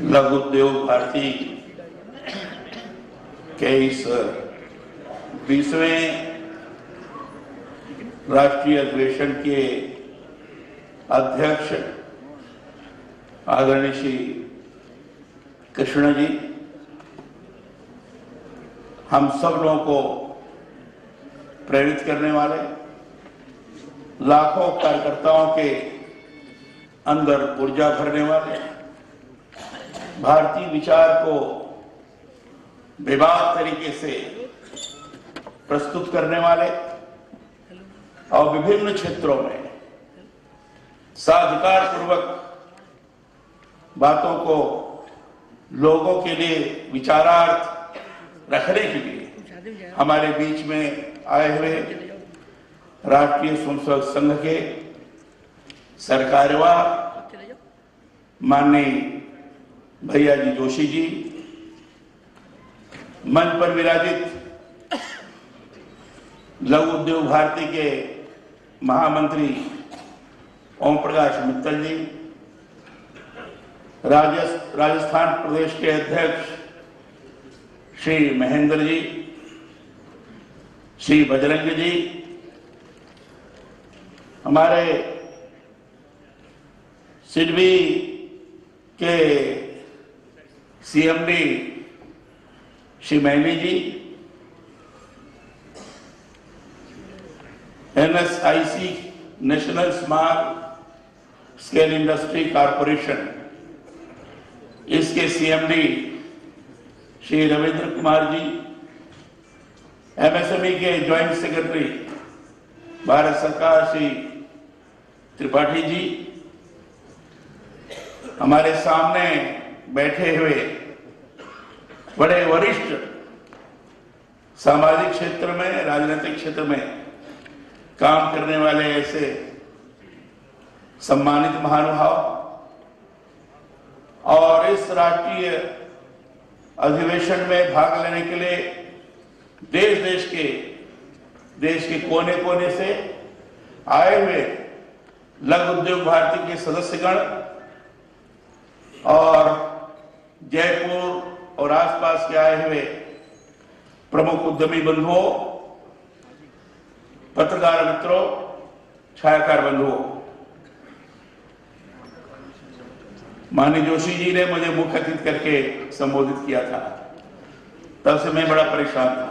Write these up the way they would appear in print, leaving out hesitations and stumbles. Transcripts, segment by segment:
लघु उद्योग भारती के इस 20वें राष्ट्रीय अधिवेशन के अध्यक्ष आदरणीय श्री कृष्ण जी, हम सब लोगों को प्रेरित करने वाले, लाखों कार्यकर्ताओं के अंदर ऊर्जा भरने वाले, भारतीय विचार को बेबाक तरीके से प्रस्तुत करने वाले और विभिन्न क्षेत्रों में साधिकार पूर्वक बातों को लोगों के लिए विचारार्थ रखने के लिए हमारे बीच में आए हुए राष्ट्रीय स्वयंसेवक संघ के सरकार्यवाह माननीय भैया जी जोशी जी, मंच पर विराजित लघु उद्योग भारती के महामंत्री ओम प्रकाश मित्तल जी, राजस्थान प्रदेश के अध्यक्ष श्री महेंद्र जी, श्री बजरंग जी, हमारे सिडबी के CMD Shri Maini ji, NSIC national small scale industry corporation, इसके सीएमडी श्री रविंद्र कुमार जी, एमएसएमई के ज्वाइंट सेक्रेटरी भारत सरकार श्री त्रिपाठी जी, हमारे सामने बैठे हुए बड़े वरिष्ठ सामाजिक क्षेत्र में, राजनीतिक क्षेत्र में काम करने वाले ऐसे सम्मानित महानुभाव और इस राष्ट्रीय अधिवेशन में भाग लेने के लिए देश के कोने कोने से आए हुए लघु उद्योग भारती के सदस्यगण और जयपुर और आसपास के आए हुए प्रमुख उद्यमी बंधुओं, पत्रकार मित्रों, छायाकार बंधुओं, माननीय जोशी जी ने मुझे मुख्य अतिथि करके संबोधित किया था, तब से मैं बड़ा परेशान था।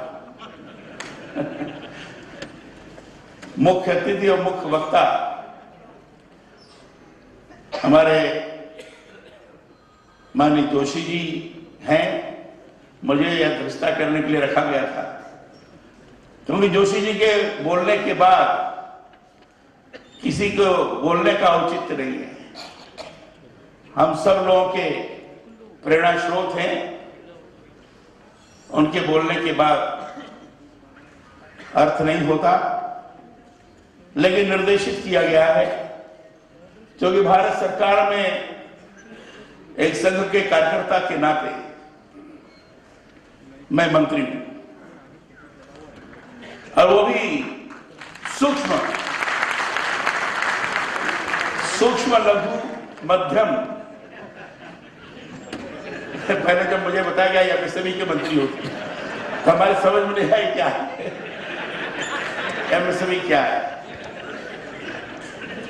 मुख्य अतिथि और मुख्य वक्ता हमारे माननीय जोशी जी हैं। मुझे यह दृष्टा करने के लिए रखा गया था क्योंकि जोशी जी के बोलने के बाद किसी को बोलने का औचित्य नहीं है। हम सब लोगों के प्रेरणा स्रोत हैं, उनके बोलने के बाद अर्थ नहीं होता, लेकिन निर्देशित किया गया है क्योंकि भारत सरकार में एक संघ के कार्यकर्ता के नाते मैं मंत्री हूं और वो भी सूक्ष्म लघु मध्यम। पहले जब मुझे बताया गया एमएसएमई के मंत्री होते तो हमारे समझ में नहीं आया क्या है एमएसएमई क्या है,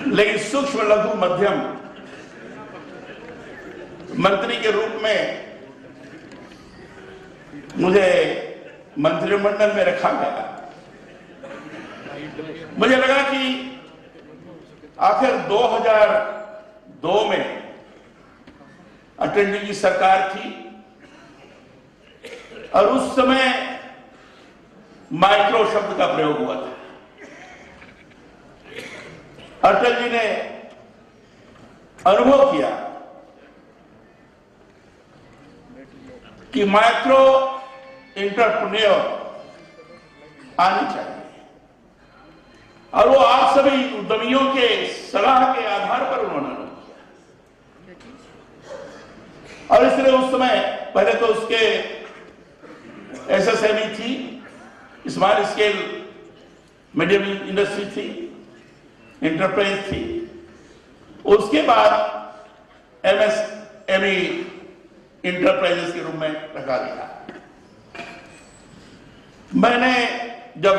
लेकिन सूक्ष्म लघु मध्यम मंत्री के रूप में मुझे मंत्रिमंडल में रखा गया। मुझे लगा कि आखिर 2002 में अटल जी की सरकार थी और उस समय माइक्रो शब्द का प्रयोग हुआ था। अटल जी ने अनुभव किया कि माइक्रो एंटरप्रेन्योर आनी चाहिए और वो आप सभी उद्यमियों के सलाह के आधार पर उन्होंने किया और इसलिए उस समय पहले तो उसके एसएसएमई थी, स्मॉल स्केल मीडियम इंडस्ट्री थी, इंटरप्राइज थी, उसके बाद एमएसएमई इंटरप्राइजेस के रूप में रखा गया। मैंने जब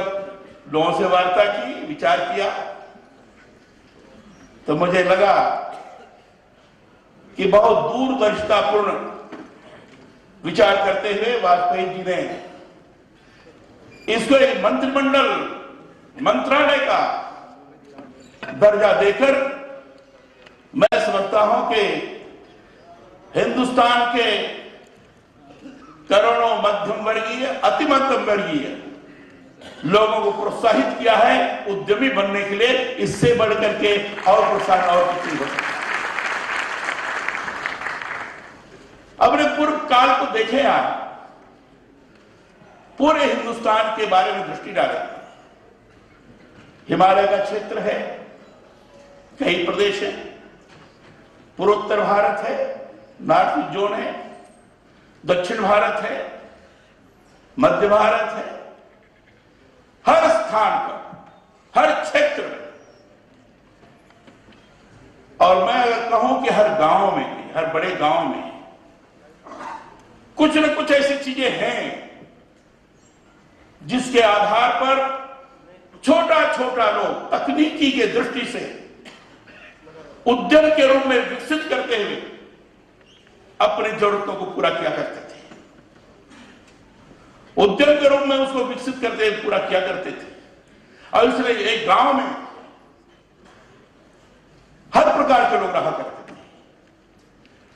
लोगों से वार्ता की, विचार किया, तो मुझे लगा कि बहुत दूरदर्शितापूर्ण विचार करते हुए वाजपेयी जी ने इसको एक मंत्रिमंडल, मंत्रालय का दर्जा देकर, मैं समझता हूं कि हिंदुस्तान के करोड़ों मध्यम वर्गीय, अति मध्यम वर्गीय लोगों को प्रोत्साहित किया है उद्यमी बनने के लिए। इससे बढ़कर के और प्रोत्साहन और कुछ नहीं हो सकता। अपने पूर्व काल को देखें आप, पूरे हिंदुस्तान के बारे में दृष्टि डालें। हिमालय का क्षेत्र है, कई प्रदेश है, पूर्वोत्तर भारत है, नॉर्थ ईस्ट जोन है, दक्षिण भारत है, मध्य भारत है। हर स्थान पर, हर क्षेत्र में, और मैं अगर कहूं कि हर गांव में, हर बड़े गांव में कुछ न कुछ ऐसी चीजें हैं जिसके आधार पर छोटा छोटा लोग तकनीकी के दृष्टि से उद्यम के रूप में विकसित करते हुए अपनी जरूरतों को पूरा किया करते थे। उद्यम के रूप में उसको विकसित करते हुए पूरा किया करते थे। और इसलिए एक गांव में हर प्रकार के लोग रहा करते थे,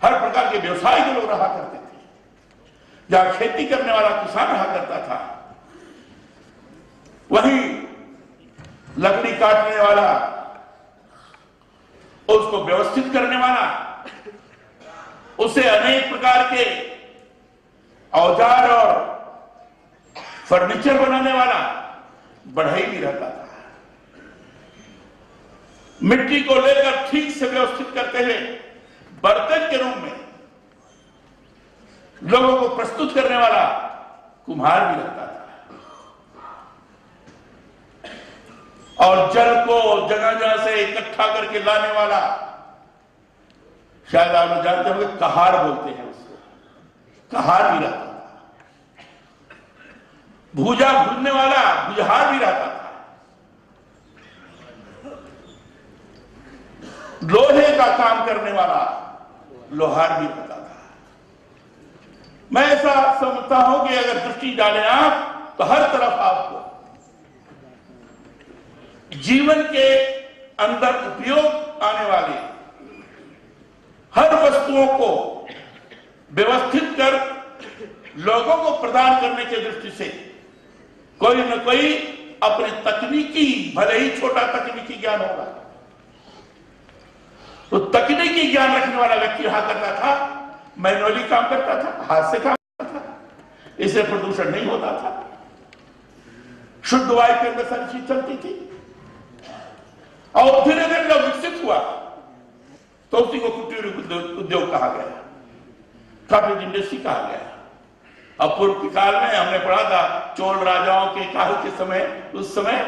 हर प्रकार के व्यवसाय के लोग रहा करते थे। जहां खेती करने वाला किसान रहा करता था, वहीं लकड़ी काटने वाला, उसको व्यवस्थित करने वाला, उसे अनेक प्रकार के औजार और फर्नीचर बनाने वाला बढ़ई भी रहता था। मिट्टी को लेकर ठीक से व्यवस्थित करते हुए बर्तन के रूप में लोगों को प्रस्तुत करने वाला कुम्हार भी रहता था। और जल को जगह जगह से इकट्ठा करके लाने वाला, शायद आप लोग जानते होंगे, कहार बोलते हैं उसको, कहार भी रहता था। भूजा भूनने वाला भुजहार भी रहता था। लोहे का काम करने वाला लोहार भी रहता था। मैं ऐसा समझता हूं कि अगर दृष्टि डालें आप, तो हर तरफ आपको जीवन के अंदर उपयोग आने वाले हर वस्तुओं को व्यवस्थित कर लोगों को प्रदान करने की दृष्टि से कोई न कोई अपने तकनीकी, भले ही छोटा तकनीकी ज्ञान होगा, तो तकनीकी ज्ञान रखने वाला व्यक्ति रहा करता था। मैनुअली काम करता था, हाथ से काम करता था, इससे प्रदूषण नहीं होता था, शुद्ध वायु के अंदर सारी चीज चलती थी। और धीरे धीरे जब विकसित हुआ तो उसी को कुटीर उद्योग कहा गया, कॉटेज इंडस्ट्री कहा गया। अब पूर्व के काल में हमने पढ़ा था चोल राजाओं के काल के समय, उस समय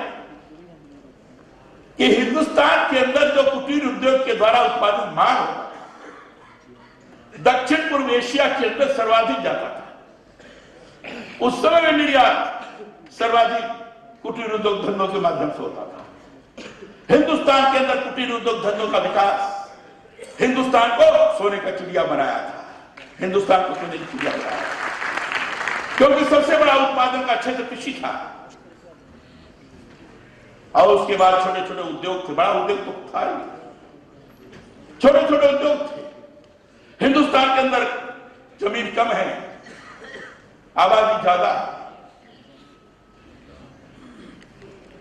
कि हिंदुस्तान के अंदर जो कुटीर उद्योग के द्वारा उत्पादित माल होता, दक्षिण पूर्व एशिया के अंदर सर्वाधिक जाता था। उस समय में निर्यात सर्वाधिक कुटीर उद्योग धंधों के माध्यम से होता था। हिंदुस्तान के अंदर कुटीर उद्योग धंधों का विकास हिंदुस्तान को सोने का चिड़िया बनाया था, हिंदुस्तान को सोने की चिड़िया बनाया, क्योंकि सबसे बड़ा उत्पादन का क्षेत्र कृषि था। और उसके बाद छोटे छोटे उद्योग थे, बड़ा उद्योग तो था ही, छोटे छोटे उद्योग थे। हिंदुस्तान के अंदर जमीन कम है, आबादी ज्यादा है।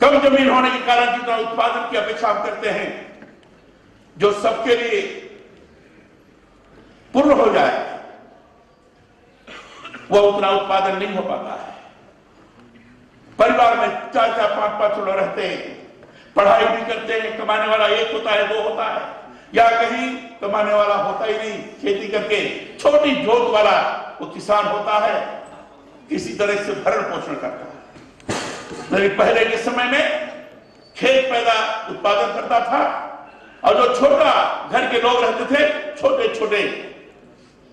कम जमीन होने के कारण जितना उत्पादन की अपेक्षा हम करते हैं, जो सबके लिए पूर्ण हो जाए, वह उतना उत्पादन नहीं हो पाता है। परिवार में 4-4, 5-5 लोग रहते हैं, पढ़ाई भी करते हैं, कमाने वाला एक होता है, दो होता है, या कहीं कमाने वाला होता ही नहीं, खेती करके छोटी जोत वाला वो किसान होता है, किसी तरह से भरण पोषण करता है। लेकिन पहले के समय में खेत पैदा उत्पादन करता था, और जो छोटा घर के लोग रहते थे, छोटे छोटे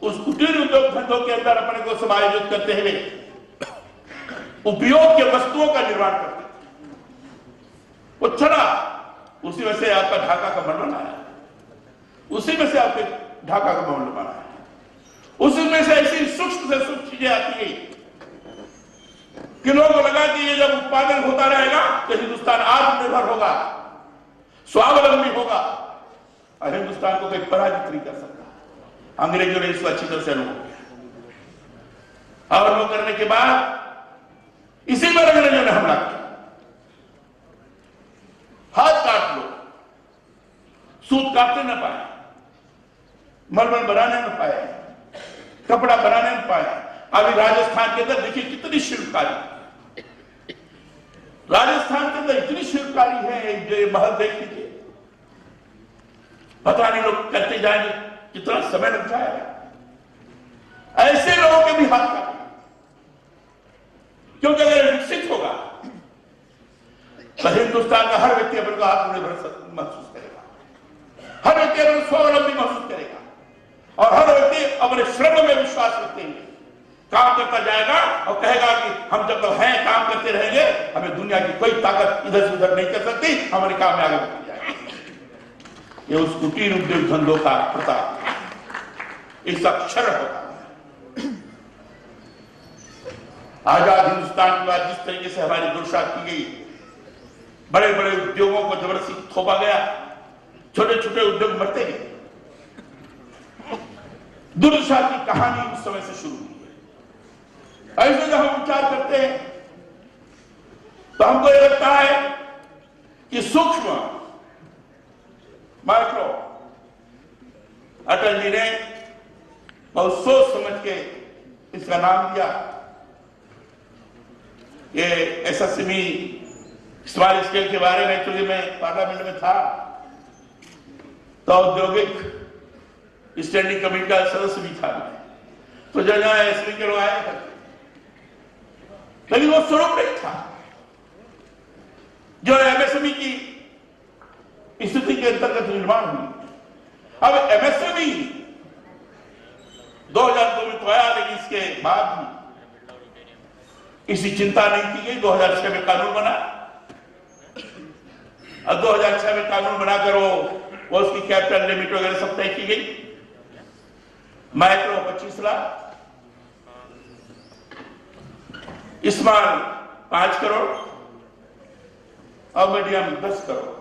उस कुटीर उद्योग शब्दों के अंदर अपने को समायोजित करते हुए उपयोग के वस्तुओं का निर्माण करते थे। वो चढ़ा, उसी में से आपका ढाका का बंडल आया, उसी में से आपके ढाका का बंडल बनाया, उसी में से ऐसी सूक्ष्म से सूक्ष्म चीजें आती गई कि लोगों को लगा कि ये जब उत्पादन होता रहेगा तो हिंदुस्तान आत्मनिर्भर होगा, स्वावलंबी होगा और हिंदुस्तान को कोई पराजित नहीं कर सकता। अंग्रेजों ने इसको अच्छी तरह से अनुभव किया और अनुभव करने के बाद इसी पर अंग्रेजों ने हमला किया। हाथ काट लो, सूत काटने न पाए, मलमल बनाने न पाए, कपड़ा बनाने न पाए। अभी राजस्थान के अंदर देखिए कितनी शिल्पकारी, राजस्थान के अंदर इतनी शिल्पकारी है, जो महल देख लीजिए, पता नहीं लोग करते जाएंगे कितना समय लग जाएगा। ऐसे लोगों के भी हाथ काटे, क्योंकि अगर विकसित होगा तो हिंदुस्तान का हर व्यक्ति अपने को आत्मनिर्भर महसूस करेगा, हर व्यक्ति अपने स्वावलंबी महसूस करेगा और हर व्यक्ति अपने श्रम में विश्वास रखते हुए काम करता जाएगा और कहेगा कि हम जब तक हैं काम करते रहेंगे, हमें दुनिया की कोई ताकत इधर से उधर नहीं कर सकती, हमारे काम में आगे बढ़ती जाएगी। ये उस कुटीर उद्योग धंधों का प्रताप, इस अक्षर होता है। आजाद हिंदुस्तान के बाद जिस तरीके से हमारी दुर्दशा की गई, बड़े बड़े उद्योगों को जबरदस्ती थोपा गया, छोटे छोटे उद्योग मरते गए, दुर्दशा की कहानी उस समय से शुरू हुई। ऐसे जब हम विचार करते हैं तो हमको यह लगता है कि सूक्ष्म माइक्रो, अटल जी ने बहुत सोच समझ के इसका नाम दिया। ये एसएसएमई स्मॉल स्केल के बारे में क्योंकि मैं पार्लियामेंट में था तो औद्योगिक स्टैंडिंग कमेटी का सदस्य भी था, तो जब यहाँ एसएसएमई के लोग आए थे, लेकिन वो स्वरूप नहीं था जो एमएसएमई की स्थिति के अंतर्गत निर्माण हुई। अब एमएसएमई 2002 में तो आया, लेकिन इसके बाद भी इसी चिंता नहीं की गई। 2006 में कानून बना, अब 2006 में कानून बनाकर वो उसकी कैपिटल लिमिट वगैरह सब तय की गई। माइक्रो 25 लाख, स्मॉल 5 करोड़ और मीडियम 10 करोड़।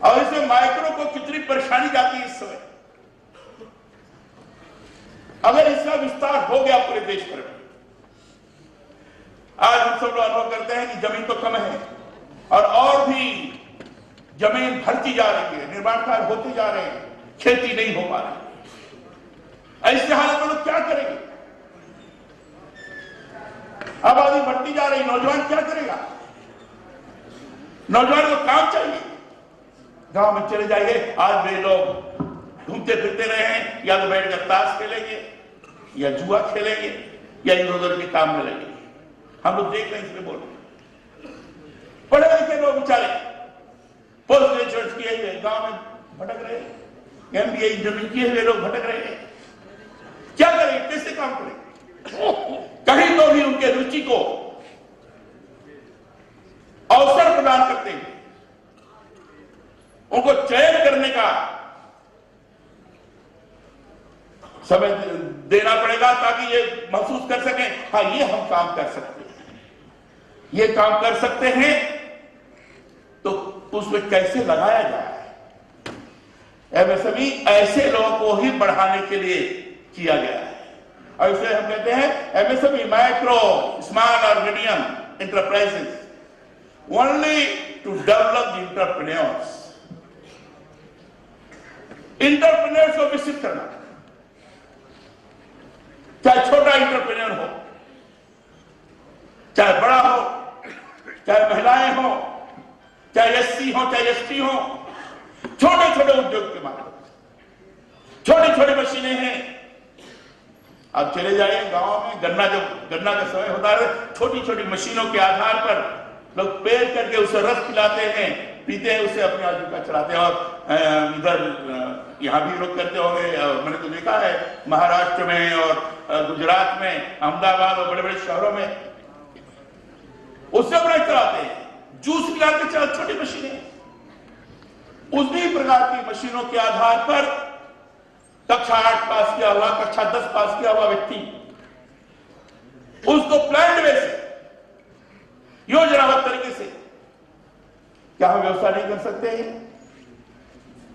और इसमें माइक्रो को कितनी परेशानी जाती है इस समय। अगर इसका विस्तार हो गया पूरे देश भर में, आज हम सब लोग अनुभव करते हैं कि जमीन तो कम है और भी जमीन भरती जा रही है, निर्माण कार्य होते जा रहे हैं, खेती नहीं हो पा रही। ऐसे हालत में लोग क्या करेंगे? आबादी बढ़ती जा रही, नौजवान क्या करेगा? नौजवान को काम चाहिए। गांव में चले जाइए, आज वे लोग घूमते फिरते रहे हैं, या तो बैठकर ताश खेलेंगे या जुआ खेलेंगे या इधर उधर के काम में लगेंगे। हम लोग देख रहे हैं, इसलिए बोल रहे। पढ़े लिखे लोग बेचारे पोस्ट ग्रेजुएट किए हुए गांव में भटक रहे हैं, MBA इंजीनियरिंग किए हुए लोग भटक रहे हैं। क्या करें, कैसे काम करें? कहीं तो भी उनके रुचि को अवसर प्रदान करते हैं, उनको चयन करने का समय देना पड़ेगा ताकि ये महसूस कर सकें, हाँ ये हम काम कर सकते हैं, ये काम कर सकते हैं। तो उसमें कैसे लगाया जाए? एमएसएमई ऐसे लोगों को ही बढ़ाने के लिए किया गया है। और इसे हम कहते हैं एमएसएमई, माइक्रो स्मॉल और medium enterprises, only to develop the entrepreneurs. Entrepreneurs को विकसित करना, चाहे छोटा एंटरप्रेन्योर हो, चाहे बड़ा हो, चाहे महिलाएं हो, चाहे एससी हो, चाहे एसटी हो, छोटे छोटे उद्योग के माध्यम से, छोटी छोटी मशीनें हैं। आप चले जाइए गांव में, गन्ना का समय होता है, छोटी छोटी मशीनों के आधार पर लोग पेड़ करके उसे रस पिलाते हैं, पीते हैं, उसे अपनी आजीविका चलाते हैं। और इधर यहाँ भी लोग करते होंगे, मैंने तो देखा है महाराष्ट्र में और गुजरात में, अहमदाबाद और बड़े बड़े शहरों में, उससे अपना चलाते हैं। जूस पिलाते चल छोटी मशीनें, उसी प्रकार की मशीनों के आधार पर कक्षा 8 पास किया हुआ, कक्षा 10 पास किया हुआ व्यक्ति उसको प्लान्ड वे से, योजनाबद्ध तरीके से, क्या हम व्यवस्था नहीं कर सकते हैं?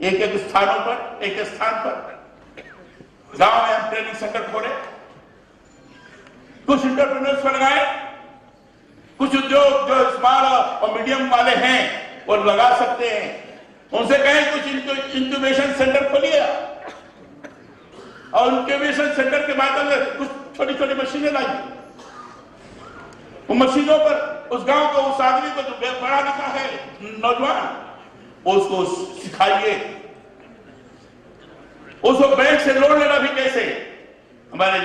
एक एक स्थानों पर, एक एक स्थान पर गांव में हम ट्रेनिंग सेंटर खोले, कुछ इंटरप्रेन्योर्स लगाए, कुछ उद्योग जो स्मॉल और मीडियम वाले हैं वो लगा सकते हैं, उनसे कहें कुछ इंक्यूबेशन सेंटर खोलिए और इंक्यूबेशन सेंटर के माध्यम से कुछ छोटी छोटी मशीनें लाइए। उन मशीनों पर उस गांव को, उस आदमी को जो पढ़ा लिखा है नौजवान, उसको सिखाइए, उसको बैंक से लोन लेना भी कैसे। हमारे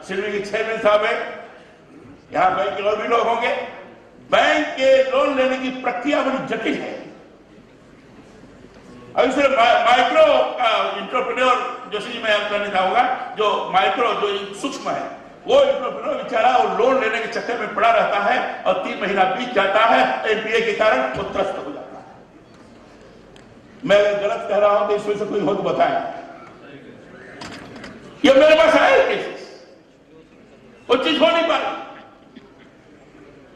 सिडनी के चेयरमैन साहब है, यहां बैंक के और भी लोग होंगे। बैंक के लोन लेने की प्रक्रिया बड़ी जटिल है। अब इसलिए माइक्रो इंटरप्रेन्योर जोशी जी मैं करना चाहूंगा, जो माइक्रो जो सूक्ष्म है, वो इंटरप्रेन्योर बेचारा वो लोन लेने के चक्कर में पड़ा रहता है और 3 महीना बीत जाता है, एनपीए के कारण वो त्रस्त हो जाता है। मैं गलत कह रहा हूं तो इसमें से कोई हो तो बताएं। ये मेरे पास आए केसेस, वो चीज हो नहीं पाई।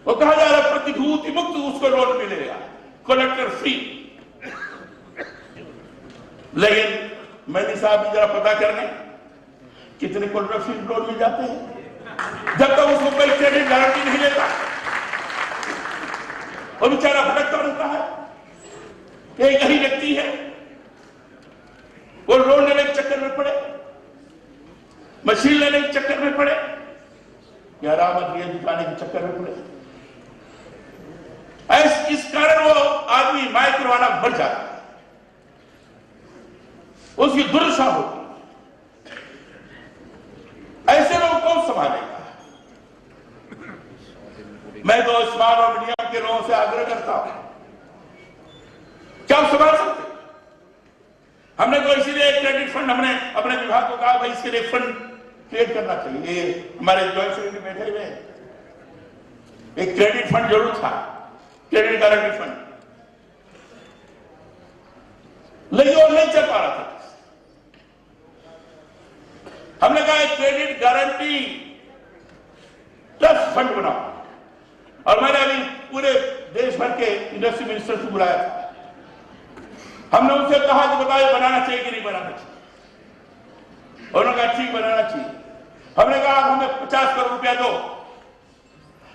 वो कहा जा रहा है प्रतिभूति मुक्त उसको लोन मिलेगा, कलेक्टर फ्री। लेकिन मैंने साहब जरा पता करने कितने कलेक्टर फ्री लोन मिल जाते हैं, जब तक उसको कोई क्रेडिट गारंटी नहीं लेता वो बेचारा भटकता रहता है। एक ही व्यक्ति है, वो लोन लेने के चक्कर में पड़े, मशीन लेने के चक्कर में पड़े, या रामत दिखाने के चक्कर में पड़े। इस कारण वो आदमी माइक्रो वाला मर जाता है, उसकी दुर्दशा होती। ऐसे लोग कौन संभालेगा? मैं तो स्मॉल और मीडियम के लोगों से आग्रह करता हूं, क्या आप संभाल सकते? हमने तो इसीलिए क्रेडिट फंड, हमने अपने विभाग को कहा भाई इसके लिए फंड क्रिएट करना चाहिए। ये हमारे ज्वाइंट सेक्रेटरी बैठे हुए, एक क्रेडिट फंड जरूर था, क्रेडिट गारंटी फंड, लेकिन वो नहीं चल पा रहा था। हमने कहा क्रेडिट गारंटी ट्रस्ट फंड बनाओ, और मैंने अभी पूरे देश भर के इंडस्ट्री मिनिस्टर को बुलाया था। हमने उनसे कहा कि बताइए बनाना चाहिए कि नहीं बनाना चाहिए। उन्होंने कहा ठीक बनाना चाहिए। हमने कहा हमें 50 करोड़ रुपया दो,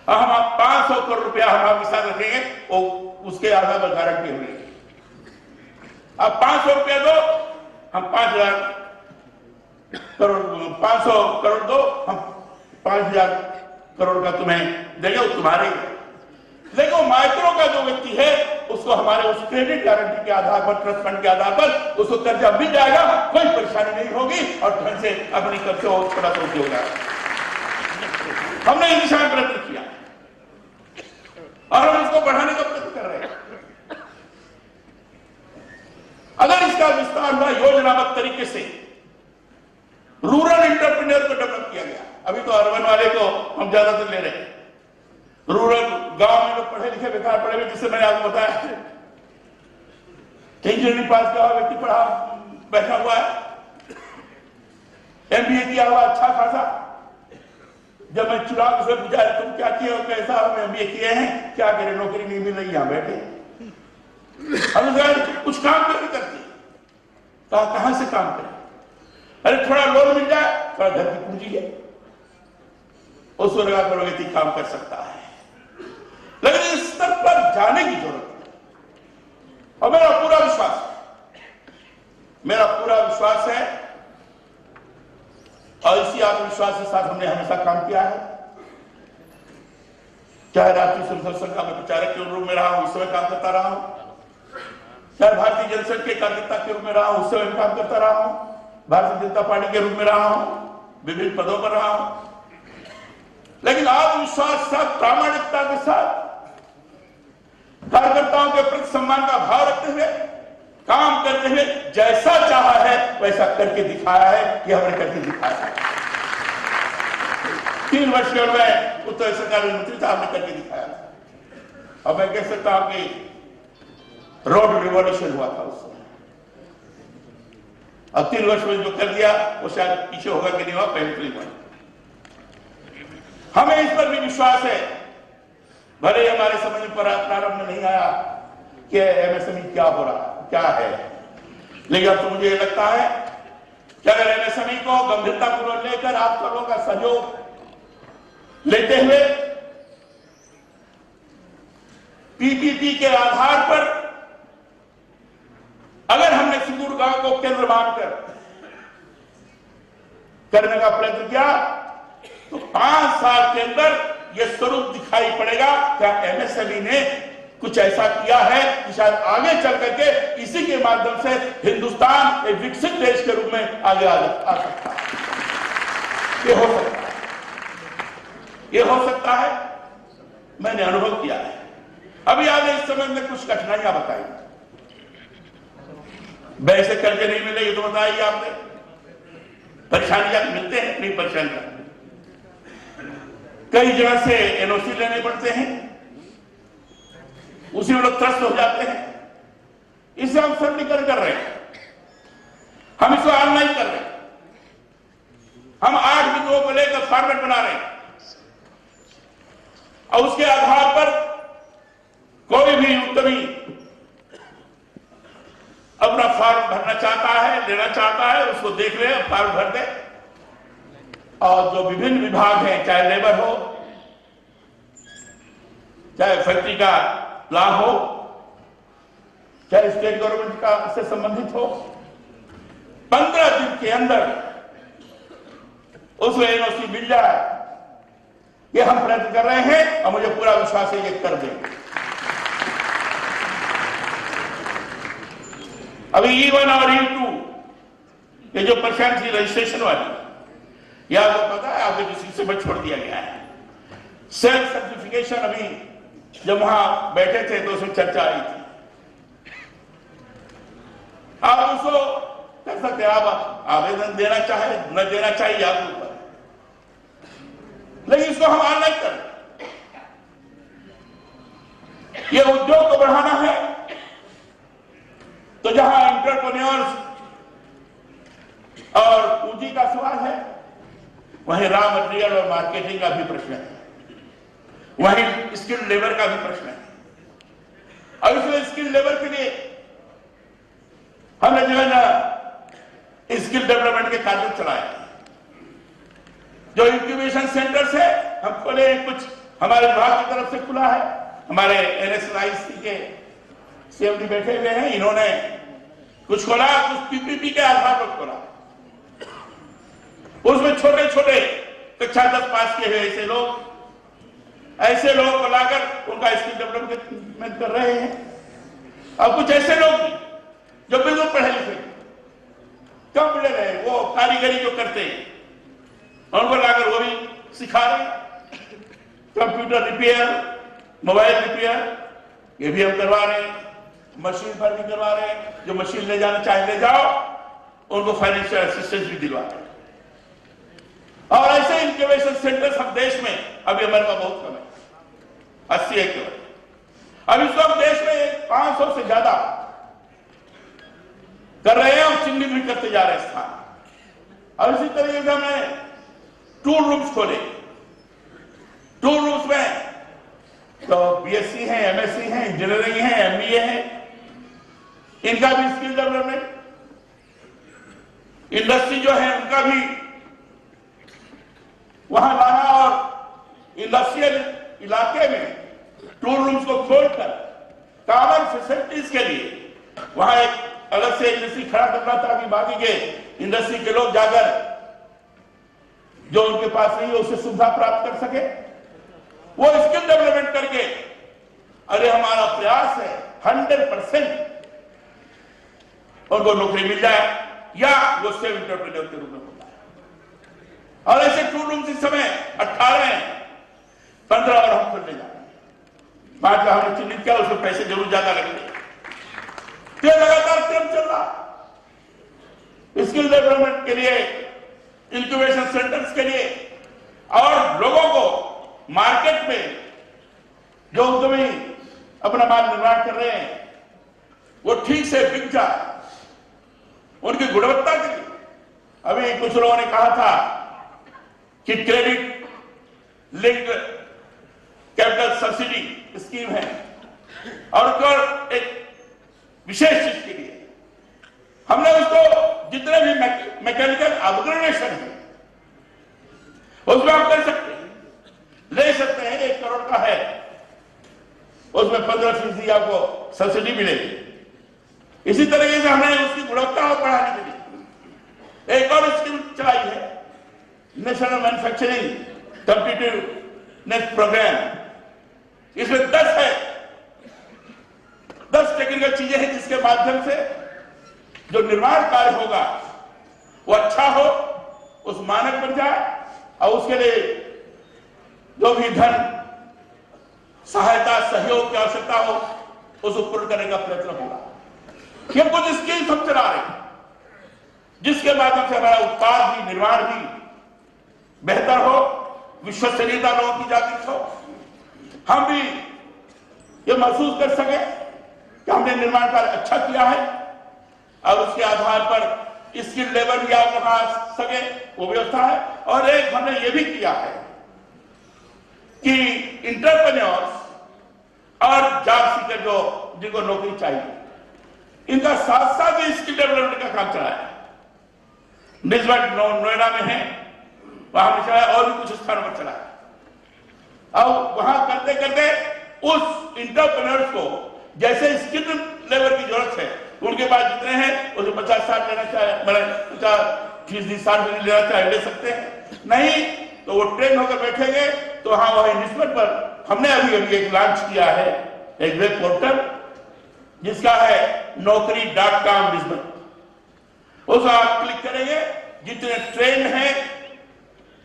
हम आप 500 करोड़ रुपया हम आपके साथ रखेंगे, वो उसके आधार पर गारंटी होगी। आप 500 रुपया दो, हम 5,000 करोड़, 500 करोड़ दो, हम 5,000 करोड़ का तुम्हें देंगे, वो तुम्हारे। लेकिन माइक्रो का जो व्यक्ति है उसको हमारे उस क्रेडिट गारंटी के आधार पर, ट्रस्ट फंड के आधार पर उसको कर्जा मिल जाएगा, कोई परेशानी नहीं होगी और ढंग से अपनी कर्जे और थोड़ा सा उद्योग होगा। हमने इस दिशा में प्रयत्न किया और हम इसको बढ़ाने का प्रयत्न कर रहे हैं। अगर इसका विस्तार हुआ योजनाबद्ध तरीके से, रूरल एंटरप्रेन्योर को डेवलप किया गया। अभी तो अर्बन वाले को हम ज्यादातर ले रहे हैं, रूरल गांव में लोग पढ़े लिखे बेकार पढ़े हुए, जिससे मैंने आपको बताया इंजीनियरिंग पास किया हुआ व्यक्ति पढ़ा बैठा हुआ है, एमबीए किया हुआ अच्छा खासा। जब मैं चुनाव से पूछा तुम क्या किए हो, कैसा हो, मैं एमबीए किए हैं, क्या करें, नौकरी नहीं मिल रही, यहां बैठे। कुछ काम क्यों नहीं करती? कहां से काम करें? अरे थोड़ा लोन मिल जाए, थोड़ा घर की पूंजी है, उसको लगा कर व्यक्ति काम कर सकता है। लेकिन इस स्तर पर जाने की जरूरत है। और मेरा पूरा विश्वास है और इसी आत्मविश्वास के साथ हमने हमेशा काम किया है। चाहे राष्ट्रीय स्वयंसेवक संघ का प्रचारक के रूप में रहा हूं, उस समय काम करता रहा हूं, चाहे भारतीय जनसंघ के कार्यकर्ता के रूप में रहा हूं, उस समय काम करता रहा हूं, भारतीय जनता पार्टी के रूप में रहा हूं, विभिन्न पदों पर रहा हूं। लेकिन आत्मविश्वास के साथ, प्रामाणिकता के साथ, कार्यकर्ताओं के प्रति सम्मान का भाव रखते हुए काम करते हुए जैसा चाहा है वैसा करके दिखाया है, ये हमने करके दिखाया है। 3 वर्ष के में उत्तर सरकार में मंत्री था, हमने करके दिखाया था। अब मैं कह सकता हूं कि रोड रिवॉल्यूशन हुआ था उस समय। अब 3 वर्ष में जो कर दिया वो शायद पीछे होगा कि नहीं हुआ, पहले तो नहीं हुआ। हमें इस पर भी विश्वास है, भले हमारे समझ में प्रारंभ में नहीं आया कि एमएसएमई क्या हो रहा क्या है, लेकिन अब तो मुझे लगता है कि अगर एमएसएमई को गंभीरतापूर्वक लेकर आप सब लोगों का सहयोग लेते हुए पीपीपी के आधार पर अगर हमने सुदूर गांव को केंद्र मानकर करने का प्रयत्न किया तो 5 साल के अंदर यह स्वरूप दिखाई पड़ेगा। क्या एमएसएमई ने कुछ ऐसा किया है कि शायद आगे चल करके इसी के माध्यम से हिंदुस्तान एक विकसित देश के रूप में आगे आ सकता है। ये हो सकता है, ये हो सकता है, मैंने अनुभव किया है। अभी आगे इस समय में कुछ कठिनाइयां बताई। बैंक से कर्जे नहीं मिले ये तो बताइए आपने, परेशानियां मिलते हैं, नहीं परेशानियां, कई जगह से एनओसी लेने पड़ते हैं, उसी में लोग त्रस्त हो जाते हैं। इसे हम सरलीकरण कर रहे हैं, हम इसको ऑनलाइन कर रहे हैं, हम 8 बिंदुओं को लेकर फॉर्मेट बना रहे हैं और उसके आधार पर कोई भी उद्यमी अपना फॉर्म भरना चाहता है, लेना चाहता है, उसको देख ले, फॉर्म भर दे। और जो विभिन्न विभाग हैं, चाहे लेबर हो, चाहे फैक्ट्री का लॉ हो, चाहे स्टेट गवर्नमेंट का से संबंधित हो, 15 दिन के अंदर उसको एनओसी मिल जाए, ये हम प्रयत्न कर रहे हैं और मुझे पूरा विश्वास है ये कर देंगे। अभी E1 और E2 ये जो परसेंट थी रजिस्ट्रेशन वाली, या आपको पता है आपके किसी से छोड़ दिया गया है। सेल्फ सर्टिफिकेशन अभी जब वहां बैठे थे तो उसमें चर्चा आई थी, आप उसको कर सकते, आप आवेदन देना चाहे न देना चाहिए आपके ऊपर, लेकिन इसको हम ऑनलाइन करें। ये उद्योग को बढ़ाना है तो जहां एंटरप्रेन्योर्स और पूंजी का सवाल है, वहीं रॉ मटेरियल और मार्केटिंग का भी प्रश्न है, वहीं स्किल लेबर का भी प्रश्न है। और इसलिए स्किल लेबर के लिए हमने जो है ना स्किल डेवलपमेंट के कार्य चलाए, जो इंक्यूबेशन सेंटर्स है हम खोले, कुछ हमारे विभाग की तरफ से खुला है, हमारे NSIC के CMD बैठे हुए हैं, इन्होंने कुछ खोला, कुछ पीपीपी के आधार पर खोला। उसमें छोटे छोटे कक्षा 10 पास किए हुए ऐसे लोग को लाकर उनका स्किल डेवलपमेंट कर रहे हैं। और कुछ ऐसे लोग भी जो बिल्कुल पढ़े लिखे कम पढ़े रहे, वो कारीगरी जो करते हैं उनको लाकर वो भी सिखा रहे हैं। कंप्यूटर रिपेयर, मोबाइल रिपेयर ये भी हम करवा रहे हैं, मशीन पर भी करवा रहे हैं। जो मशीन ले जाना चाहे ले जाओ, उनको फाइनेंशियल असिस्टेंस भी दिलवा रहे हैं। और ऐसे इंक्यूबेशन सेंटर्स हम देश में अभी हमारे पास बहुत कम है, 80 है केवल। अब इसको हम देश में 500 से ज्यादा कर रहे हैं और चिन्हित भी करते जा रहे हैं स्थान। और इसी तरीके से हमने टूल रूम्स खोले। टूल रूम्स में तो BSc है, MSc है, इंजीनियरिंग है, MBA है, इनका भी स्किल डेवलपमेंट, इंडस्ट्री जो है उनका भी वहां लाना और इंडस्ट्रियल इलाके में टूल रूम्स को खोलकर कॉमन फैसिलिटीज के लिए वहां एक अलग से इंडस्ट्री खड़ा करना ताकि बाकी के इंडस्ट्री के लोग जाकर जो उनके पास नहीं है उससे सुविधा प्राप्त कर सके। वो स्किल डेवलपमेंट करके, अरे हमारा प्रयास है 100% उनको नौकरी मिल जाए या वो सेल्फ एंटरप्रेन्योर के रूप में होता है। और ऐसे टूल रूम्स इस समय 18 हैं, 15 और हम खोलने जा रहे हैं। 5 का हमने चिन्हित किया, उसमें पैसे जरूर ज्यादा लगते हैं। तो ये लगातार क्रम चल रहा। स्किल डेवलपमेंट के लिए, इंक्यूबेशन सेंटर्स के लिए और लोगों को मार्केट में जो उद्यमी अपना माल निर्माण कर रहे हैं वो ठीक से बिक जाए, उनकी गुणवत्ता के लिए। अभी कुछ लोगों ने कहा था कि credit linked capital subsidy scheme है और उसको एक विशेष चीज के लिए हमने उसको जितने भी मैकेनिकल अपग्रेडेशन है उसमें आप कर सकते हैं, ले सकते हैं। 1 करोड़ का है, उसमें 15% आपको सब्सिडी मिलेगी। इसी तरीके से हमने उसकी गुणवत्ता को बढ़ाने के लिए एक और स्कीम चलाई है, नेशनल मैन्युफैक्चरिंग कॉम्पिटिटिवनेस प्रोग्राम। इसमें 10 टेक्निकल चीजें हैं जिसके माध्यम से जो निर्माण कार्य होगा वो अच्छा हो, उस मानक बन जाए और उसके लिए जो भी धन सहायता सहयोग की आवश्यकता हो उसको पूर्ण करने का प्रयत्न होगा। ये कुछ स्कीम्स हम चला रहे हैं जिसके माध्यम से हमारा उत्पाद भी, निर्माण भी बेहतर हो, विश्वसनीयता लोगों की जागृत हो, हम भी ये महसूस कर सके कि हमने निर्माण कार्य अच्छा किया है और उसके आधार पर स्किल लेवल भी आप वहां आ सके, वो व्यवस्था है। और एक हमने ये भी किया है कि इंटरप्रेन्योर्स और जॉब सीकर जो जिनको नौकरी चाहिए, इनका साथ साथ ही स्किल डेवलपमेंट का काम चला है। निस्बत नोएडा में है, वहां भी चला है और भी कुछ स्थानों पर चला है। और वहां करते करते उस इंटरप्रेन्योर्स को जैसे स्किल लेवल की जरूरत है, उनके पास जितने हैं उसे 50-60 लेना चाहे, 50% 60 लेना चाहे ले सकते हैं, नहीं तो वो ट्रेन होकर बैठेंगे। तो हाँ, वही निस्बत पर हमने अभी एक लॉन्च किया है, एक वेब पोर्टल जिसका है naukri.com निस्बत। उस आप क्लिक करेंगे, जितने ट्रेन हैं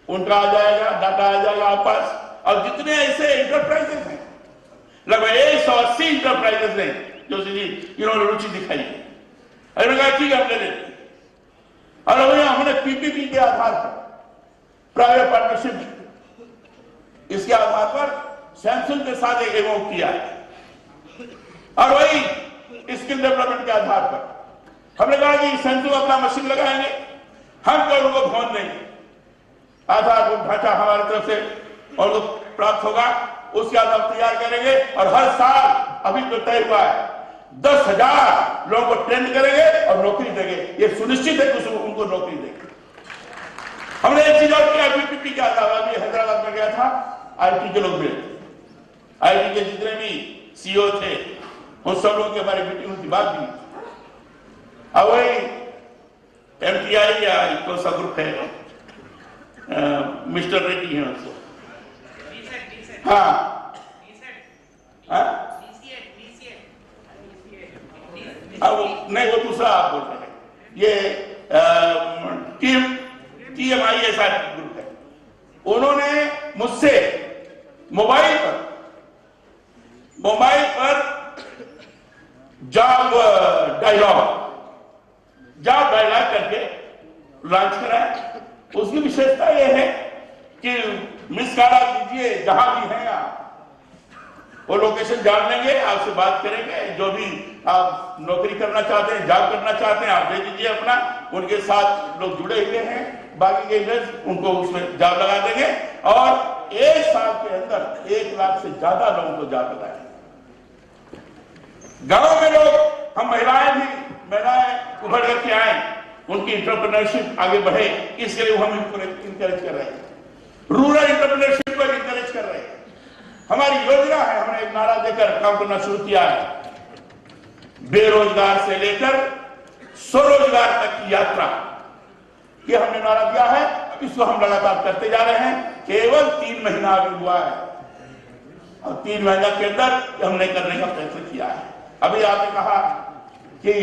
उनका आ जाएगा, डाटा आ जाएगा आप पास। और जितने ऐसे इंटरप्राइजेस हैं, लगभग 180 इंटरप्राइजेस ने जो इन्होंने रुचि दिखाई है, कहा ठीक है हम ले लेते। और हमने पीपीपी के आधार पर, प्राइवेट पार्टनरशिप, इसके आधार पर सैमसंग के साथ एक एमओ किया है। और वही स्किल डेवलपमेंट के आधार पर हमने कहा कि सैमसंग अपना मशीन लगाएंगे, हम तो उनको भवन देंगे, आधारभूत ढांचा हमारी तरफ से और उनको प्राप्त होगा, उसके आधार तैयार करेंगे। और हर साल अभी तो तय हुआ है 10,000 लोगों को ट्रेन करेंगे और नौकरी देंगे। ये सुनिश्चित है कि उनको नौकरी देंगे। हमने एक चीज और किया, पीपीपी के आधार, अभी हैदराबाद में गया था, आईटी के लोग मिले, आईटी के जितने भी सीईओ थे उन सब लोगों की हमारी मीटिंग उनकी बात भी। अब वही एमटीआई या कौन सा ग्रुप है, मिस्टर रेड्डी है उसको, हाँ नहीं वो दूसरा आप बोल रहे हैं, ये TMI ऐसा ग्रुप है। उन्होंने मुझसे मोबाइल पर जॉब डायलॉग करके लॉन्च कराया। उसकी विशेषता यह है कि मिस कॉल दीजिए, जहां भी हैं आप, वो लोकेशन जान लेंगे, आपसे बात करेंगे। जो भी आप नौकरी करना चाहते हैं, जॉब करना चाहते हैं, आप दे दीजिए अपना, उनके साथ लोग जुड़े हुए हैं, बाकी के इन्वेस्ट उनको उसमें जॉब लगा देंगे। और 1 साल के अंदर 1 लाख से ज्यादा लोगों को जॉब लगाएंगे। गांव में लोग, हम महिलाएं उभर करके आए, उनकी इंटरप्रेन्योरशिप आगे बढ़े, इसके लिए हम इंकरेज कर रहे हैं। रूरल इंटरप्रेन्योरशिप को इंकरेज कर रहे हैं। हमारी योजना है, हमने एक नारा देकर काम करना शुरू किया है, बेरोजगार से लेकर स्वरोजगार तक की यात्रा। ये हमने नारा दिया है, इसको हम लगातार करते जा रहे हैं। केवल 3 महीना अभी हुआ है और 3 महीना के अंदर हमने करने का प्रयत्न किया है। अभी आपने कहा कि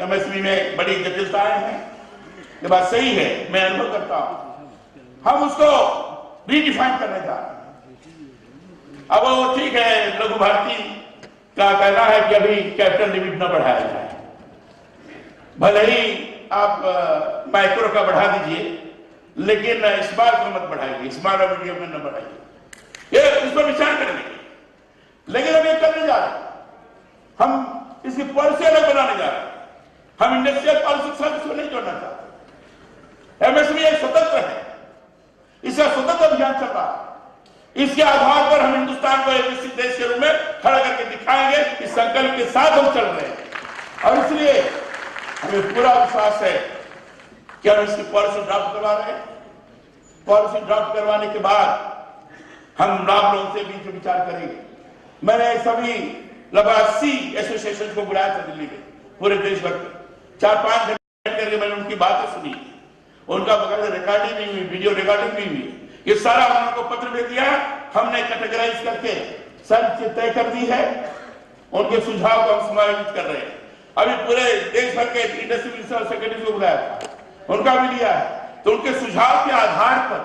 एमएसपी में बड़ी जटिलताएं हैं, ये बात सही है, मैं अनुभव करता हूं। हम उसको रीडिफाइन करने जा रहे हैं। अब वो ठीक है, लघु भारती का कहना है कि अभी कैपिटल लिमिट न बढ़ाया जाए, भले ही आप माइक्रो का बढ़ा दीजिए, लेकिन स्मॉल का मत बढ़ाइए, स्मॉल और मीडियम में न बढ़ाइए, ये इस पर विचार करेंगे। लेकिन हम ये करने जा रहे हैं, हम इसकी पॉलिसी अलग बनाने जा रहे हैं, हम इंडस्ट्रियल पॉलिसी के साथ इसको नहीं जोड़ना चाहते। एमएसएमई एक स्वतंत्र है, इसका स्वतंत्र अभियान चल रहा है, इसके आधार पर हम हिंदुस्तान को एक विकसित देश के रूप में खड़ा करके दिखाएंगे। इस संकल्प के साथ हम चल रहे हैं और इसलिए हमें पूरा विश्वास है कि हम इसकी पॉलिसी ड्राफ्ट करवा रहे हैं। पॉलिसी ड्राफ्ट करवाने के बाद हम आप लोगों से बीच में विचार करेंगे। मैंने सभी लगभग 80 एसोसिएशन को बुलाया था दिल्ली में, पूरे देश भर में 4-5 घंटे करके मैंने उनकी बातें सुनी, उनका बकायदा रिकॉर्डिंग भी हुई, वीडियो रिकॉर्डिंग भी हुई। ये सारा उनको पत्र भेज दिया, हमने कैटेगराइज करके सब चीज तय कर दी है, उनके सुझाव को हम समायोजित कर रहे हैं। अभी पूरे देश भर के इंडस्ट्री सेक्रेटरी को बुलाया था, उनका भी लिया है, तो उनके सुझाव के आधार पर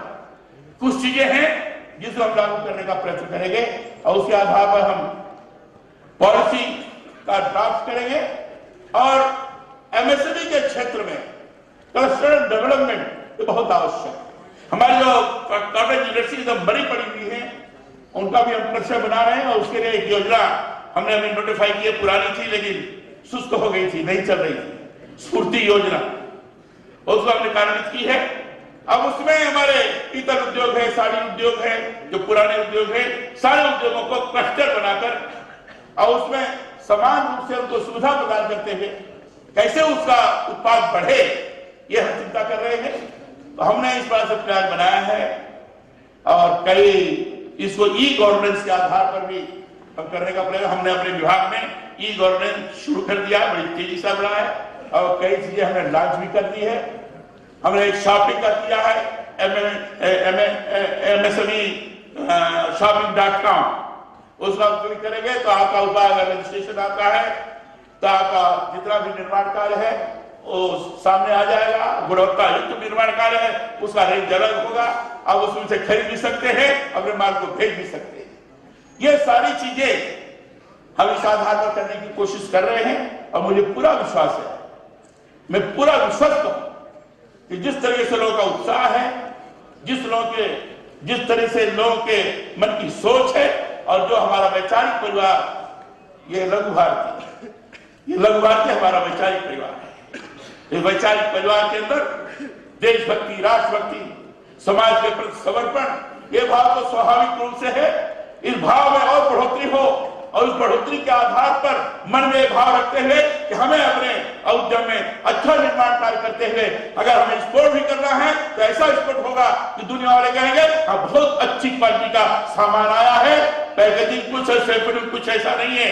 कुछ चीजें हैं जिसको हम लागू करने का प्रयत्न करेंगे और उसके आधार पर हम पॉलिसी का ड्राफ्ट करेंगे। और एमएसएमई के क्षेत्र में क्लस्टर डेवलपमेंट ये बहुत आवश्यक है। हमारी जो कॉर्पोरेट यूनिवर्सिटी एकदम बड़ी पड़ी हुई है, उनका भी हम क्लस्टर बना रहे हैं और उसके लिए एक योजना हमने अभी नोटिफाई की है, पुरानी थी लेकिन सुस्त हो गई थी, नहीं चल रही थी, स्फूर्ति योजना, उसको हमने कार्यान्वित की है। अब उसमें हमारे पीतल उद्योग है, साड़ी उद्योग है, जो पुराने उद्योग है, सारे उद्योगों को क्लस्टर बनाकर और उसमें समान रूप से उनको सुविधा प्रदान करते हुए कैसे उसका उत्पाद बढ़े, ये हम चिंता कर रहे हैं। तो हमने इस बार से प्लान बनाया है और कई इसको ई गवर्नेंस के आधार पर भी हम करने का प्रयास, हमने अपने विभाग में ई गवर्नेंस शुरू कर दिया, बड़ी तेजी से बढ़ा है और कई चीजें हमने लॉन्च भी कर दी है। हमने एक शॉपिंग का किया है, MSME shopping.com, उसका क्लिक करेंगे तो आपका उत्पाद अगर रजिस्ट्रेशन आता है तो आपका जितना भी निर्माण कार्य है वो सामने आ जाएगा। गुणवत्ता युक्त निर्माण कार्य है, उसका रेंज अलग होगा, आप उसमें से खरीद भी सकते हैं, अपने माल को भेज भी सकते हैं। ये सारी चीजें हम इस आधार पर करने की कोशिश कर रहे हैं और मुझे पूरा विश्वास है, मैं पूरा विश्वास हूं कि जिस तरीके से लोगों का उत्साह है, जिस तरह से लोगों के मन की सोच है और जो हमारा वैचारिक परिवार ये लघु भारती हमारा वैचारिक परिवार है। इस वैचारिक परिवार के अंदर देशभक्ति, राष्ट्रभक्ति, समाज के प्रति समर्पण, ये भाव तो स्वाभाविक रूप से है। इस भाव में और बढ़ोतरी हो और उस बढ़ोतरी के आधार पर मन में भाव रखते हुए कि हमें अपने उद्यम में अच्छा निर्माण कार्य करते हुए अगर हमें एक्सपोर्ट भी करना है तो ऐसा एक्सपोर्ट होगा कि दुनिया वाले कहेंगे बहुत अच्छी क्वालिटी का सामान आया है, पैकेजिंग कुछ है, शेपिंग कुछ ऐसा नहीं है,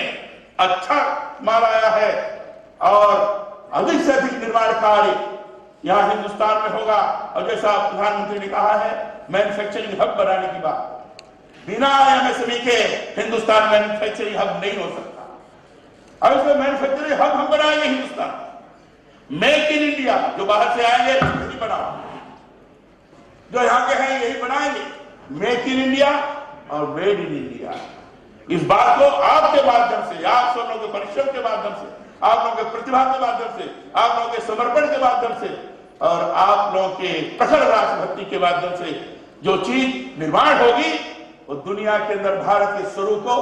अच्छा माल आया है और अधिक से अधिक निर्माण कार्य यहाँ हिंदुस्तान में होगा। और जैसा प्रधानमंत्री ने कहा है, मैन्युफैक्चरिंग हब बनाने की बात, बिना एमएसएमई के हिंदुस्तान मैन्युफैक्चरिंग हब नहीं हो सकता। अब इसमें मैन्युफैक्चरिंग हब हम बनाएंगे हिंदुस्तान, मेक इन इंडिया, जो बाहर से आएंगे यही बनाओ, जो यहाँ के हैं यही बनाएंगे, मेक इन इंडिया और मेड इन इंडिया। इस बात को आपके माध्यम से, आप सब लोगों के परिश्रम के माध्यम से, आप लोगों के प्रतिभा के माध्यम से, आप लोगों के समर्पण के माध्यम से और आप लोगों के प्रखर राष्ट्रभक्ति के माध्यम से जो चीज निर्माण होगी वो दुनिया के अंदर भारत के स्वरूप को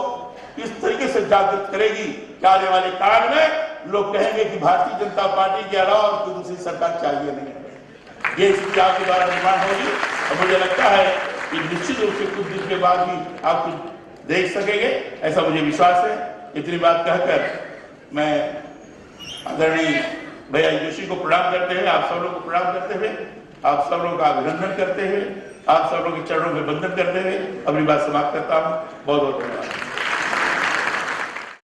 इस तरीके से जागृत करेगी कि आने वाले काल में लोग कहेंगे कि भारतीय जनता पार्टी के अलावा और कोई दूसरी सरकार चाहिए नहीं। ये स्थिति आपके द्वारा निर्माण होगी और मुझे लगता है कि निश्चित रूप से कुछ दिन के बाद भी आप कुछ देख सकेंगे, ऐसा मुझे विश्वास है। इतनी बात कहकर मैं आदरणीय भैया जोशी को प्रणाम करते हुए, आप सब लोग को प्रणाम करते हुए, आप सब लोगों का अभिनंदन करते हुए, आप सब लोग के चरणों में वंदन करते हुए अपनी बात समाप्त करता हूँ। बहुत बहुत धन्यवाद।